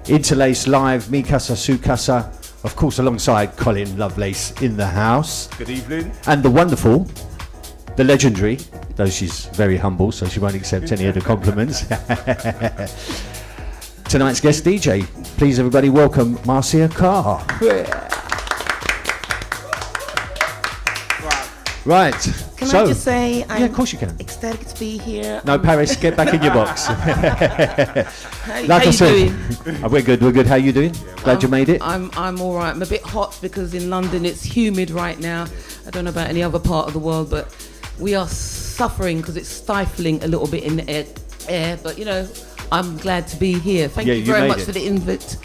Interlaced live, me Casa, Su Casa, of course alongside Colin Lovelace in the house. Good evening. And the wonderful, the legendary, though she's very humble so she won't accept any of the compliments. Tonight's guest DJ, please everybody welcome Marcia Carr. Right. Can I just say I'm of course you can. ecstatic to be here. No, Paris, get back in your box. How you doing? We're good. How you doing? Glad you made it. I'm all right. I'm a bit hot because in London it's humid right now. I don't know about any other part of the world, but we are suffering because it's stifling a little bit in the air. But you know, I'm glad to be here. Thank you very much for the invite,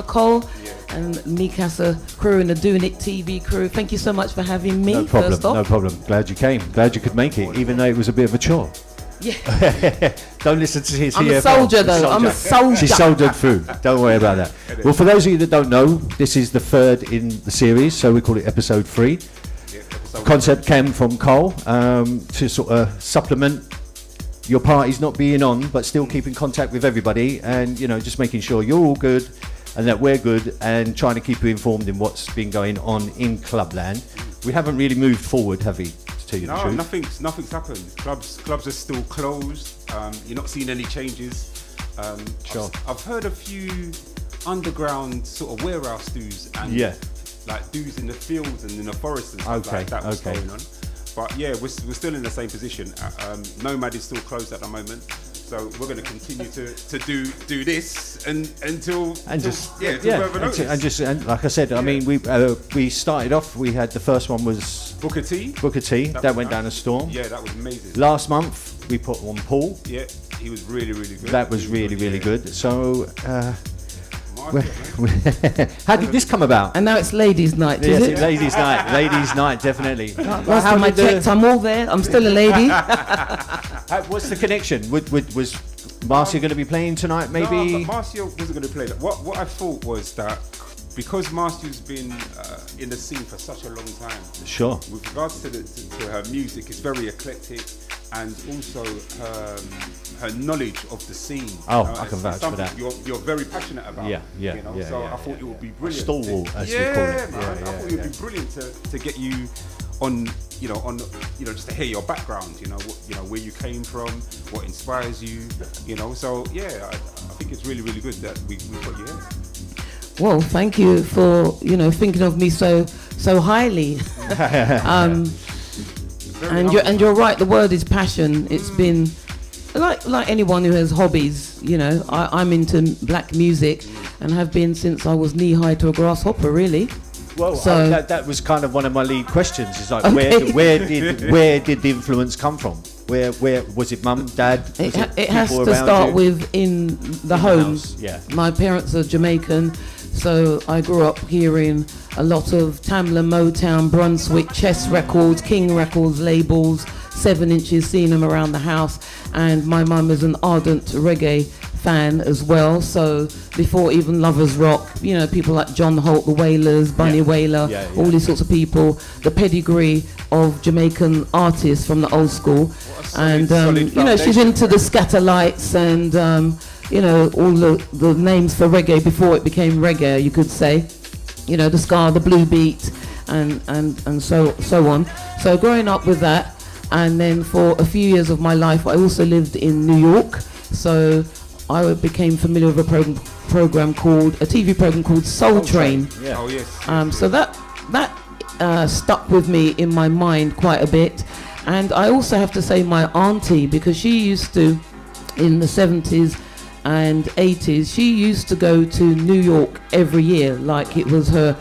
Cole. And me, Casa crew and the Doin It TV crew. Thank you so much for having me. No problem. Glad you came. Glad you could make it, even though it was a bit of a chore. Yeah. Don't listen to his I'm a soldier though. I'm a soldier. She soldiered through. Don't worry about that. Well, for those of you that don't know, this is the third in the series, so we call it episode 3. Concept came from Cole to sort of supplement your parties not being on, but still keep in contact with everybody, and you know, just making sure you're all good and that we're good, and trying to keep you informed in what's been going on in Clubland. We haven't really moved forward, have we? To tell you the truth. Nothing's happened. Clubs are still closed. You're not seeing any changes. Sure. I've heard a few underground sort of warehouse dues and like dues in the fields and in the forests and stuff like that was going on. But yeah, we're still in the same position. Nomad is still closed at the moment. So we're going to continue to do this until further notice. And like I said, I mean, we started off. We had the first one was Booker T. That went down a storm. Yeah, that was amazing. Last month we put on Paul. Yeah, he was really good. That was really good. So. How did this come about? And now it's ladies' night, is it? It's ladies' night. Ladies' night, definitely. Last time I checked, I'm all there. I'm still a lady. What's the connection? Was Marcia going to be playing tonight, maybe? No, Marcia wasn't going to play that. What I thought was that because Marcia's been in the scene for such a long time. Sure. With regards to her music, it's very eclectic, and also her knowledge of the scene. Oh, I can vouch for that. You're very passionate about. Yeah. So I thought it would be brilliant. Stalwart, as we call it. Man. I thought it would be brilliant to get you on, just to hear your background, where you came from, what inspires you, So yeah, I think it's really good that we've got you here. Well, thank you for thinking of me so highly. And you're right. The word is passion. It's been like anyone who has hobbies. I'm into black music and have been since I was knee high to a grasshopper. Really. Well, so that was kind of one of my lead questions. Is like where did the influence come from? Where was it, mum, dad? It has to start with in the home. Yeah. My parents are Jamaican, so I grew up hearing a lot of Tamla, Motown, Brunswick, Chess Records, King Records labels, 7 inches, seeing them around the house. And my mum is an ardent reggae fan as well, so before even Lovers Rock, people like John Holt, the Wailers, Bunny Wailer, all these sorts of people, the pedigree of Jamaican artists from the old school. And she's into the Scatterlights and all the names for reggae before it became reggae, you could say, the ska, the blue beat, and so on. So growing up with that, and then for a few years of my life I also lived in New York, so I became familiar with a TV program called Soul Train. Yeah. Oh yes. So that stuck with me in my mind quite a bit. And I also have to say my auntie, because she used to, in the 70s and 80s, she used to go to New York every year, like it was her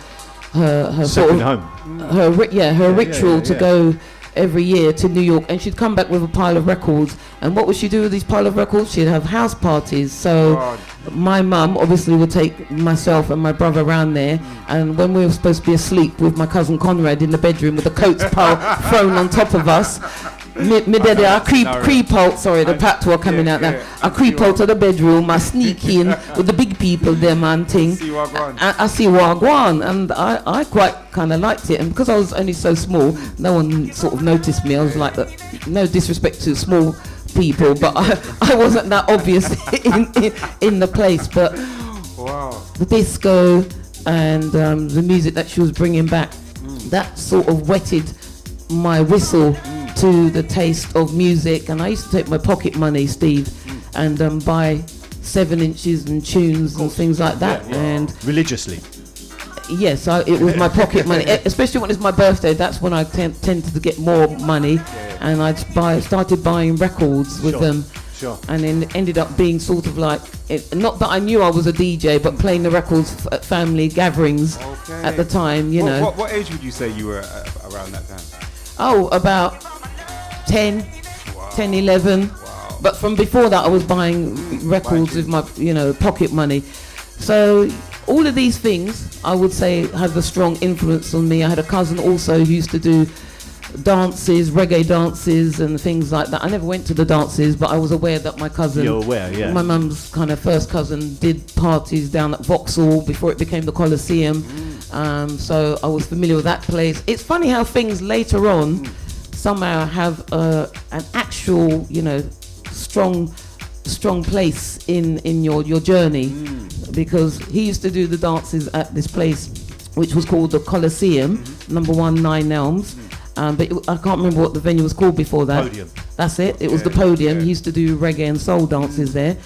sort of home. Her ritual to go every year to New York, and she'd come back with a pile of records. And what would she do with these pile of records? She'd have house parties. So my mum obviously would take myself and my brother around there, and when we were supposed to be asleep with my cousin Conrad in the bedroom with the coats pile thrown on top of us, I creep out, sorry, the patois coming out now. I creep out of the bedroom, I sneak in with the big people there, man, thing. I see Wagwan, and I quite kind of liked it. And because I was only so small, no one sort of noticed me. I was like, no disrespect to small people, but I wasn't that obvious in the place. But the disco and the music that she was bringing back. That sort of whetted my whistle to the taste of music. And I used to take my pocket money, Steve, and buy 7 inches and tunes and things like that. And religiously. Yes, it was my pocket money, especially when it's my birthday. That's when I tended to get more money, and started buying records with them. Sure. And then ended up being sort of like, not that I knew I was a DJ, but playing the records at family gatherings at the time, you know. What age would you say you were around that time? Oh, about 10, 11. Wow. But from before that, I was buying records with my, pocket money. So all of these things, I would say, have a strong influence on me. I had a cousin also who used to do dances, reggae dances and things like that. I never went to the dances, but I was aware that my cousin, you're aware, yeah, my mum's kind of first cousin, did parties down at Vauxhall before it became the Coliseum. So I was familiar with that place. It's funny how things later on somehow have an actual, strong place in your journey, because he used to do the dances at this place which was called the Coliseum, number 1, 9 Elms. But I can't remember what the venue was called before that. Podium. That's it. It was the Podium. He used to do reggae and soul dances there.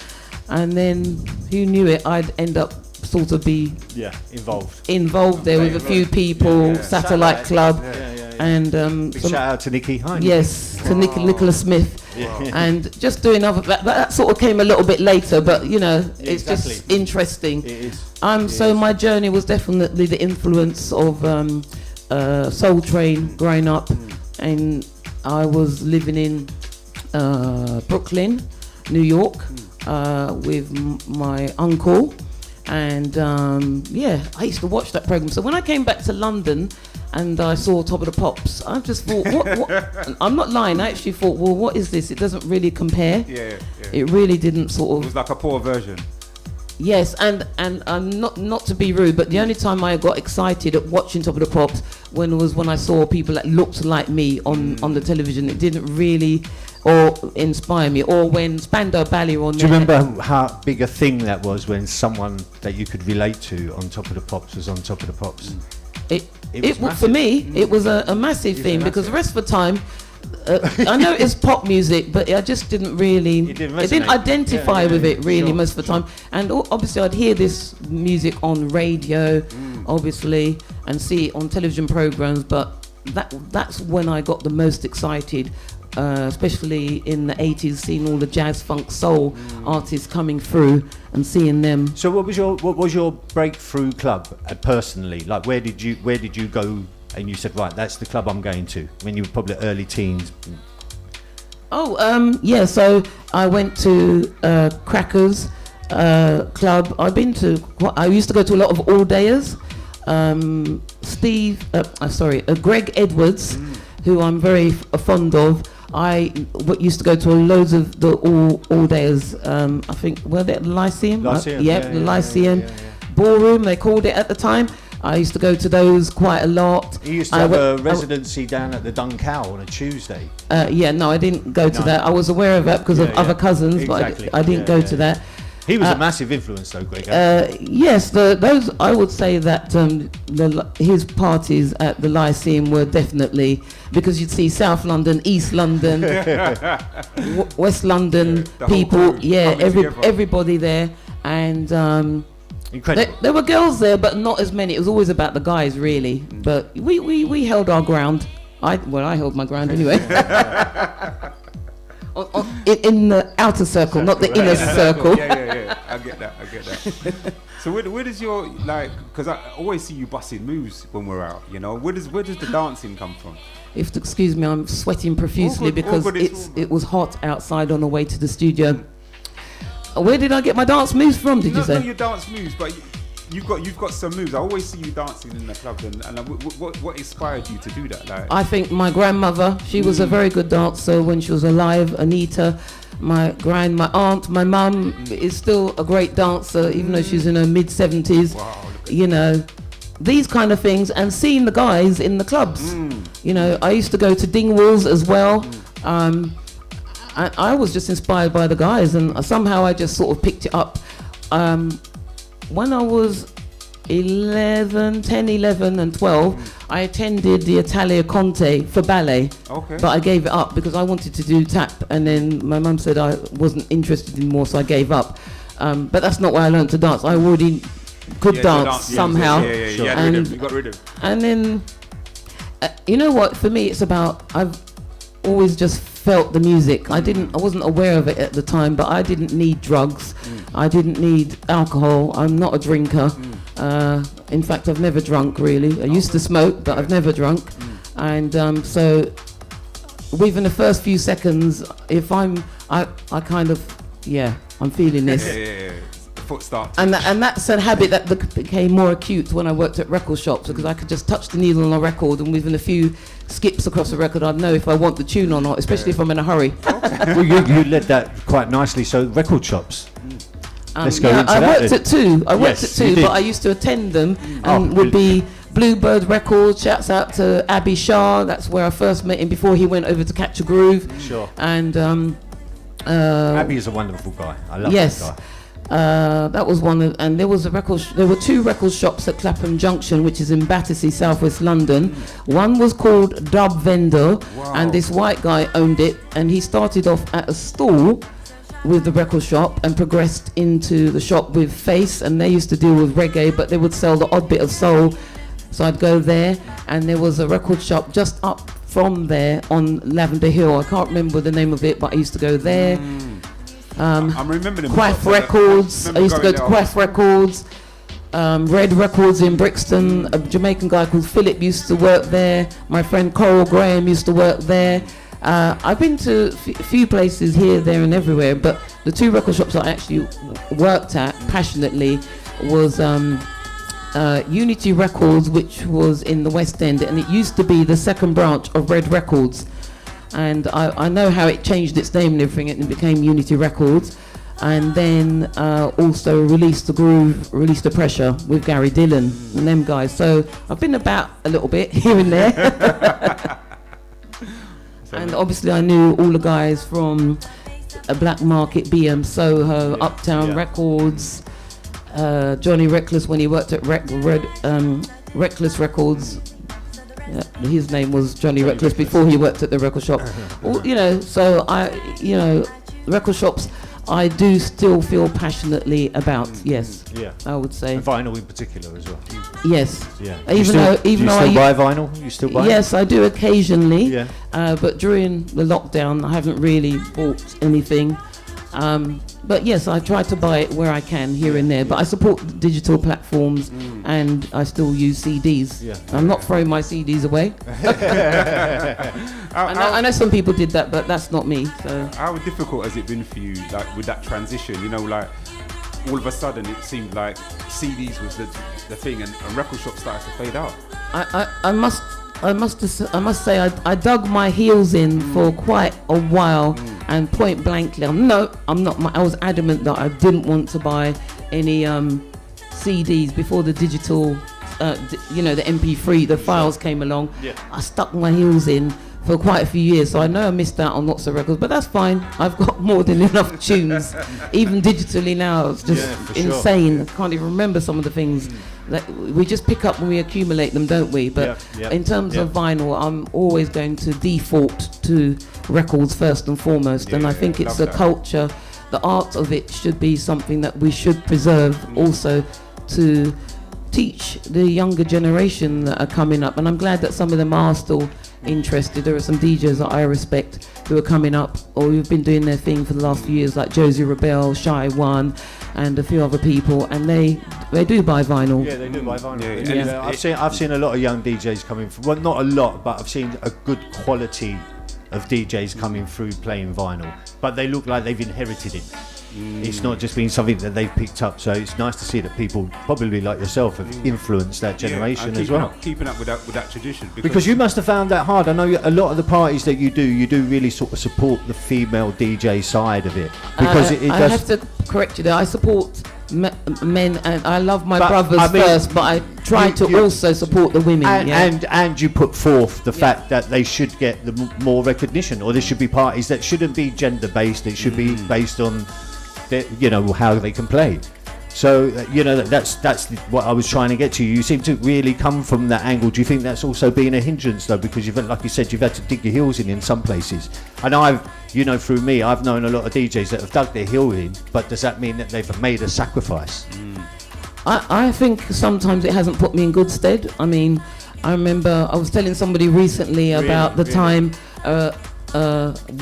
And then, who knew it, I'd end up sort of be involved there with a few people, Satellite Club. And big shout out to Nicky Hines. Yes, to Nicholas Smith. And just doing other, that sort of came a little bit later, but it's just interesting. It is. So my journey was definitely the influence of Soul Train growing up, and I was living in Brooklyn, New York, with my uncle, and I used to watch that program. So when I came back to London and I saw Top of the Pops, I just thought, what? I'm not lying, I actually thought, well, what is this? It doesn't really compare. It really didn't sort of. It was like a poor version. Yes, and not to be rude, but the only time I got excited at watching Top of the Pops when I saw people that looked like me on the television. It didn't really inspire me. Or when Spandau Ballet on. Do you remember how big a thing that was when someone that you could relate to on Top of the Pops was on Top of the Pops? It was for me. It was a massive thing, because the rest of the time. I know it's pop music, but I just didn't really. It didn't identify with it really most of the time. And obviously, I'd hear this music on radio, obviously, and see it on television programs. But that's when I got the most excited, especially in the 80s, seeing all the jazz, funk, soul artists coming through and seeing them. So, what was your breakthrough club personally? Like, where did you go? And you said, right, that's the club I'm going to, when you were probably early teens. So I went to Crackers Club. I used to go to a lot of all-dayers. Greg Edwards, who I'm very fond of. I used to go to loads of the all-dayers. I think, were they at the Lyceum? The Lyceum. Ballroom, they called it at the time. I used to go to those quite a lot. You used to have a residency down at the Dun Cow on a Tuesday. No, I didn't go to that. I was aware of that because of other cousins, but I didn't go to that. He was a massive influence, though, Greg. Yes, those I would say that his parties at the Lyceum were definitely, because you'd see South London, East London, West London people, everybody there, and. Incredible. There were girls there, but not as many. It was always about the guys, really. But we held our ground. I held my ground anyway. in the outer circle, not the inner circle. Yeah. I get that. So where does your, because I always see you busting moves when we're out, where does the dancing come from? Excuse me, I'm sweating profusely because it was hot outside on the way to the studio. Where did I get my dance moves from, did you say? Not your dance moves, but you've got some moves. I always see you dancing in the club, and what inspired you to do that? I think my grandmother, she was a very good dancer when she was alive. Anita, my aunt, my mum is still a great dancer, even though she's in her mid-70s. Wow, these kind of things, and seeing the guys in the clubs. I used to go to Dingwalls as well. I was just inspired by the guys, and somehow I just sort of picked it up. when I was 10, 11 and 12, I attended the Italia Conte for ballet. Okay. But I gave it up because I wanted to do tap, and then my mum said I wasn't interested anymore, so I gave up. But that's not why I learned to dance. I already could dance somehow. Yeah. You got rhythm. And then, you know what? For me, it's about I've always just felt the music. I wasn't aware of it at the time, but I didn't need drugs. I didn't need alcohol. I'm not a drinker. In fact, I've never drunk really. I used to smoke, but I've never drunk. And so within the first few seconds, if I'm feeling this. Yeah. Foot start. And that's a habit that became more acute when I worked at record shops, because I could just touch the needle on a record, and within a few skips across the record, I'd know if I want the tune or not, especially if I'm in a hurry. Well, you led that quite nicely. So record shops. Let's go into that. I worked at two, but I used to attend them, and would be Bluebird Records. Shouts out to Abby Shah. That's where I first met him before he went over to Catch a Groove. Sure. And Abby is a wonderful guy. I love that guy. That was one of, and there was there were two record shops at Clapham Junction, which is in Battersea, southwest London. One was called Dub Vendor, and this white guy owned it, and he started off at a stall with the record shop and progressed into the shop with Face, and they used to deal with reggae, but they would sell the odd bit of soul. So I'd go there, and there was a record shop just up from there on Lavender Hill. I can't remember the name of it, but I used to go there. I'm remembering Quaff Records. I used to go to Quaff Records. Red Records in Brixton. A Jamaican guy called Philip used to work there. My friend Coral Graham used to work there. I've been to a few places here, there and everywhere, but the two record shops I actually worked at passionately was Unity Records, which was in the West End, and it used to be the second branch of Red Records. And I know how it changed its name and everything, and it became Unity Records. And then also Release the Groove, Release the Pressure with Gary Dillon and them guys. So I've been about a little bit here and there. And obviously I knew all the guys from Black Market, BM Soho, Uptown Records, Johnny Reckless when he worked at Reckless Records. His name was Johnny Reckless before he worked at the record shop. So record shops I do still feel passionately about. Yes, I would say. And vinyl in particular as well. Yes. Yeah. Even though you still buy vinyl? You still buy? Yes, I do occasionally. Yeah. But during the lockdown, I haven't really bought anything. But yes, I try to buy it where I can here and there. But I support digital platforms, and I still use CDs. Yeah. I'm not throwing my CDs away. I know some people did that, but that's not me. So how difficult has it been for you, like with that transition? Like all of a sudden it seemed like CDs was the thing, and record shops started to fade out. I must say I dug my heels in for quite a while, and point blankly, I'm not. I was adamant that I didn't want to buy any CDs before the digital, the MP3, the files came along. Yeah. I stuck my heels in for quite a few years, so I know I missed out on lots of records, but that's fine. I've got more than enough tunes, even digitally now. It's just insane. I can't even remember some of the things that we just pick up when we accumulate them, don't we? But in terms of vinyl, I'm always going to default to records first and foremost, and I think it's a culture. The art of it should be something that we should preserve, also to teach the younger generation that are coming up, and I'm glad that some of them are still interested. There are some DJs that I respect who are coming up or who've been doing their thing for the last few years, like Josie Rebel, Shy One, and a few other people, and they do buy vinyl. Yeah, they do buy vinyl. I've seen a lot of young DJs coming from, well, not a lot, but I've seen a good quality of DJs coming through playing vinyl, but they look like they've inherited it. It's not just been something that they've picked up, so it's nice to see that people probably like yourself have influenced that generation as well. Keeping up with that tradition. Because you must have found that hard. I know a lot of the parties that you do really sort of support the female DJ side of it. Because it does. I have to correct you there. I support men, and I love my brothers first, but I try to also support the women. And you put forth the fact that they should get more recognition, or there should be parties that shouldn't be gender based. It should be based on how they can play. So that's what I was trying to get to. You seem to really come from that angle. Do you think that's also been a hindrance though, because like you said, you've had to dig your heels in some places? And through me, I've known a lot of DJs that have dug their heel in, but does that mean that they've made a sacrifice? I think sometimes it hasn't put me in good stead. I mean, I remember I was telling somebody recently about the time a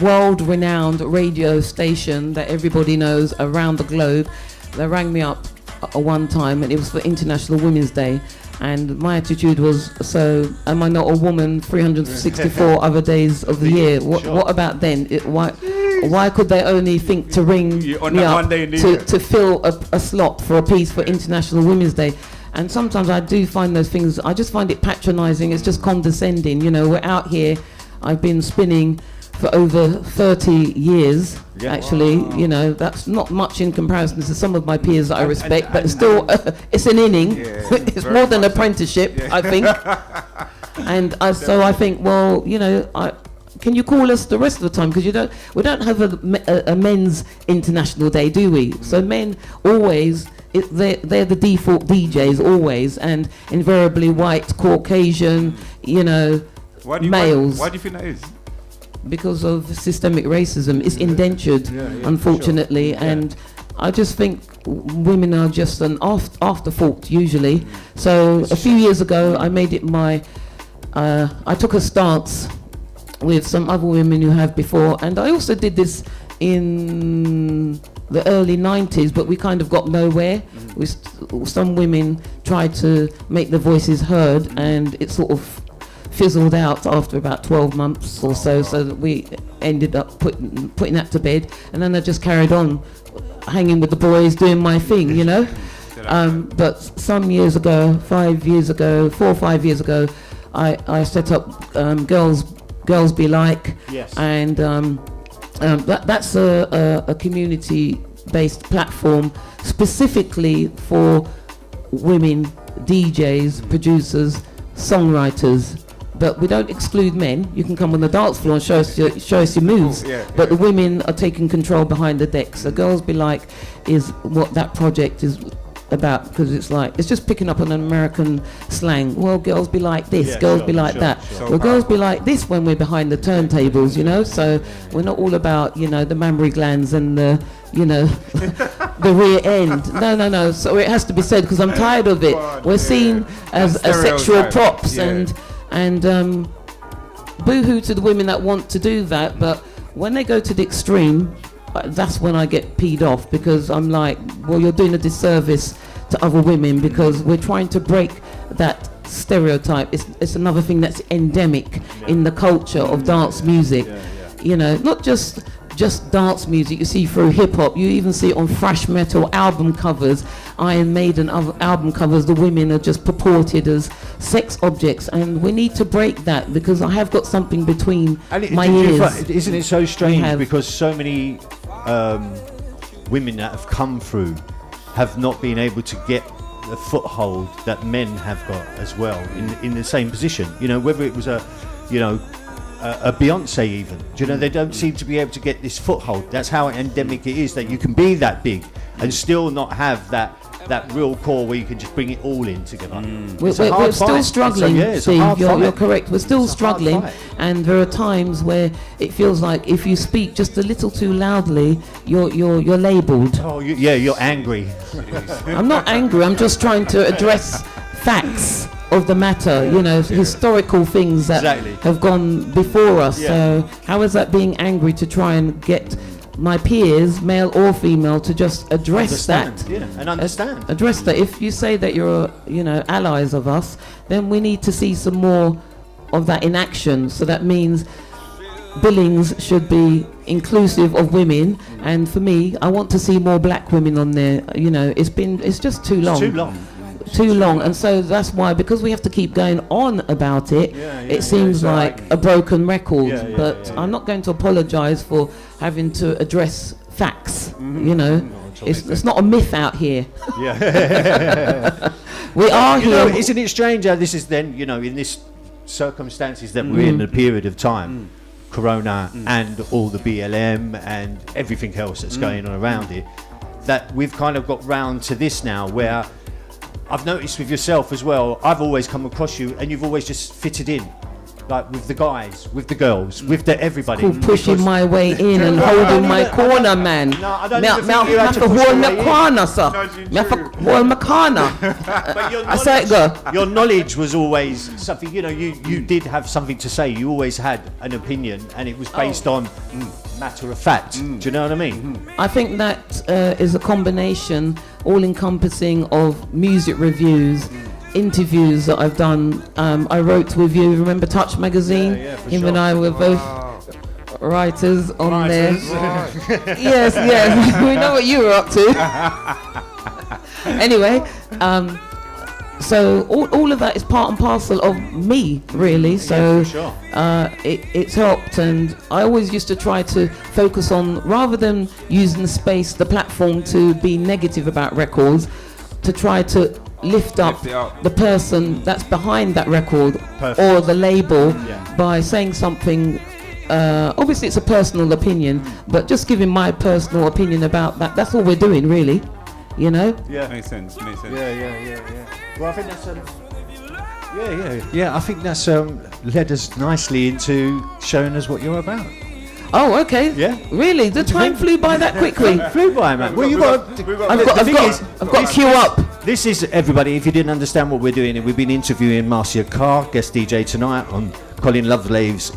world-renowned radio station that everybody knows around the globe, they rang me up one time, and it was for International Women's Day, and my attitude was, so am I not a woman 364 other days of the year? What about then? Why could they only think to ring me up to fill a slot for a piece for International Women's Day? And sometimes I do find those things, I just find it patronising, it's just condescending. We're out here, I've been spinning for over 30 years, actually. Wow. That's not much in comparison to some of my peers that I respect, but still, it's an inning. It's more than apprenticeship, I think. And so I think, well, can you call us the rest of the time? Because we don't have a men's international day, do we? So men always, they're the default DJs always, and invariably white, Caucasian, males. Why do you think that is? Because of systemic racism. It's indentured, unfortunately, sure. And I just think women are just an afterthought usually. So a few years ago, I made it I took a stance with some other women who have before, and I also did this in the early 90s, but we kind of got nowhere. Some women tried to make their voices heard, and it sort of fizzled out after about 12 months or so that we ended up putting that to bed, and then I just carried on hanging with the boys, doing my thing, but some years ago, 4 or 5 years ago, I set up Girls Be Like, and that's a community-based platform specifically for women DJs, producers, songwriters. But we don't exclude men. You can come on the dance floor and show us your moves. But the women are taking control behind the decks. So Girls Be Like is what that project is about, because it's just picking up on an American slang. Well, girls be like this, girls be like that. Well, girls be like this when we're behind the turntables, So we're not all about, the mammary glands and the, the rear end. No. So it has to be said, because I'm tired of it. We're seen as sexual props, and boo-hoo to the women that want to do that, but when they go to the extreme, that's when I get peed off, because I'm like, well, you're doing a disservice to other women, because we're trying to break that stereotype. It's another thing that's endemic in the culture of dance music. Not just dance music. You see through hip hop, you even see it on thrash metal album covers, Iron Maiden album covers. The women are just purported as sex objects, and we need to break that, because I have got something between my ears. Isn't it so strange, because so many women that have come through have not been able to get the foothold that men have got as well in the same position. Whether it was a Beyonce even, they don't seem to be able to get this foothold. That's how endemic it is, that you can be that big and still not have that real core where you can just bring it all in together. We're still struggling, Steve. You're correct. We're still struggling, and there are times where it feels like if you speak just a little too loudly, you're labelled. Oh, you're angry. I'm not angry. I'm just trying to address facts of the matter, historical things that have gone before us. So how is that being angry to try and get my peers, male or female, to just address that? And understand. Address that. If you say that you're, allies of us, then we need to see some more of that in action. So that means billings should be inclusive of women, and for me, I want to see more black women on there. It's just too long. Too long, and so that's why, because we have to keep going on about it, it seems like a broken record. I'm not going to apologise for having to address facts. It's not a myth out here. We are here. Isn't it strange how this is then, in this circumstances that we're in a period of time, Corona and all the BLM and everything else that's going on around it, that we've kind of got round to this now, where I've noticed with yourself as well, I've always come across you and you've always just fitted in. Like with the guys, with the girls, with the everybody. Cool, pushing my way in and holding my corner, man. No, I don't even think you had to push hold your way my corner, sir. Me have to hold my corner. I say it, go. Your knowledge was always something, you know, you did have something to say. You always had an opinion and it was based on matter of fact. Do you know what I mean? I think that is a combination, all-encompassing of music reviews, interviews that I've done. I wrote with you, remember Touch magazine? Him and I were both writers on there. Right. Yes, we know what you were up to. Anyway, so all of that is part and parcel of me, really. So it's helped, and I always used to try to focus on, rather than using the space, the platform to be negative about records, to try to lift up the person that's behind that record or the label by saying something. Obviously it's a personal opinion, but just giving my personal opinion about that, that's all we're doing, really, you know. Makes sense. Yeah. Well, I think that's I think that's led us nicely into showing us what you're about. Oh, okay. Yeah. Really? The time flew by that quickly. Flew by, man. Well, I've got to queue up. This is, everybody, if you didn't understand what we're doing, we've been interviewing Marcia Carr, guest DJ tonight on Colin Lovelace's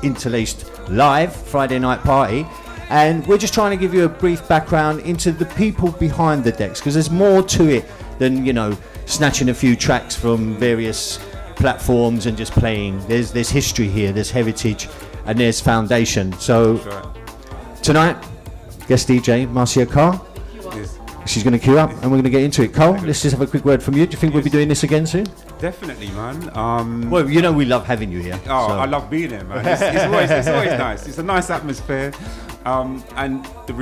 Interlaced Live Friday night party. And we're just trying to give you a brief background into the people behind the decks, because there's more to it than, you know, snatching a few tracks from various platforms and just playing. There's history here, there's heritage, and there's foundation. So tonight, guest DJ Marcia Carr. She's going to queue up and we're going to get into it. Cole, let's just have a quick word from you. Do you think we'll be doing this again soon? Definitely, man. Well, you know we love having you here. Oh, so. I love being here, man. It's always nice. It's a nice atmosphere. And the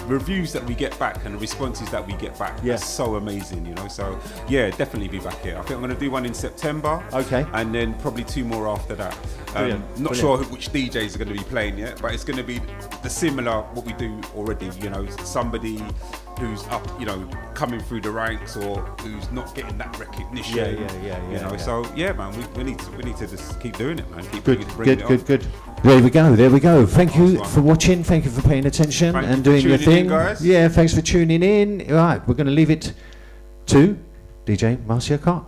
reviews that we get back and the responses that we get back are so amazing, you know. So, yeah, definitely be back here. I think I'm going to do one in September. Okay. And then probably 2 more after that. Not sure which DJs are going to be playing yet, but it's going to be the similar what we do already, you know, somebody who's up, you know, coming through the ranks or who's not getting that recognition. You know, so yeah, man, we need to just keep doing it, man. Keep bringing it Good. There we go. Thank you for watching. Thank you for paying attention and doing your thing. Guys. Yeah, thanks for tuning in. Right, we're going to leave it to DJ Marcia Carr.